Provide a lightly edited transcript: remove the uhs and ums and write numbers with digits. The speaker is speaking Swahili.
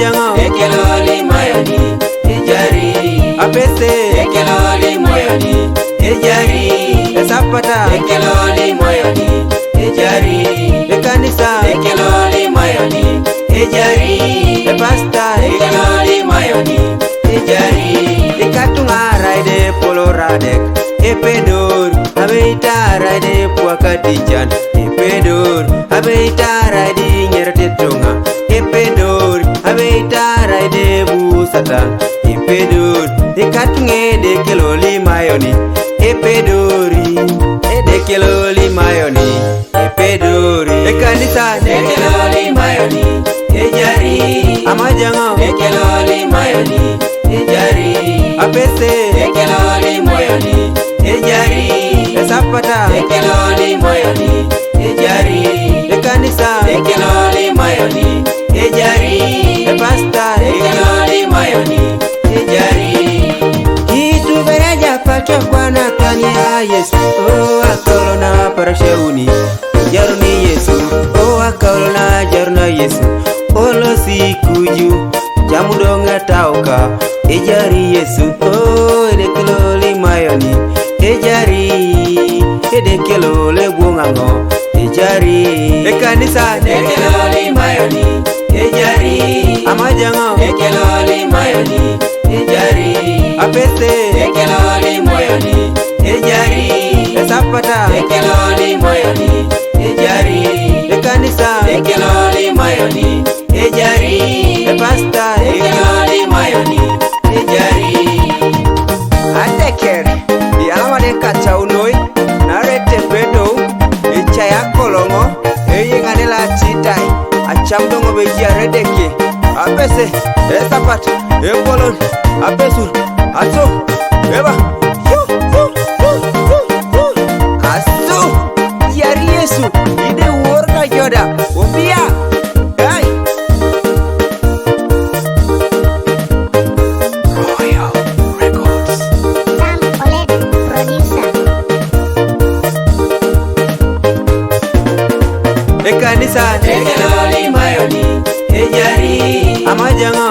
amajango ekeloli mayoni ejari apese ekeloli mayoni ejari esapata ekeloli mayoni ejari ekanisa ekeloli mayoni ejari epasta ekeloli mayoni ejari ikatunga raide polo radek epedor abeita raide puakadichan epedor abeita raide nyertetunga epedor abeita raide busata epedor ikatunge dekeloli mayoni epedori dekeloli mayoni epedori ekanisa ekeloli mayoni ejari amajango ekeloli mayoni ejari apese ekeloli mayoni ejari esapata ekeloli mayoni ejari ekanisa ekeloli mayoni ejari epasta ekeloli mayoni ejari itu beraja pacho kwa Natania Yesu oh akolona parashauni jaruni Yesu oh akolona jaruna Yesu olo sikuju jamudonga tauka ejari Yesu oh edekeloli mayoni ejari edekelole bungango ejari ekanisa ekeloli mayoni ejari amajango ekeloli mayoni ejari apese ekeloli mayoni ejari esapata ekeloli mayoni ejari ekanisa ekeloli mayoni ejari epasta ekeloli mayoni ejari ateker di amade kachaunoi narete pedo echaya kolongo eyingane la chitai achamdongo beji aredeke apese esapat epolon apesur aso eba aso yari Yesu ide worka joda obia ai Royal Records Sam Oleg Producer. ekanisa ekeloli mayoni ejari amajango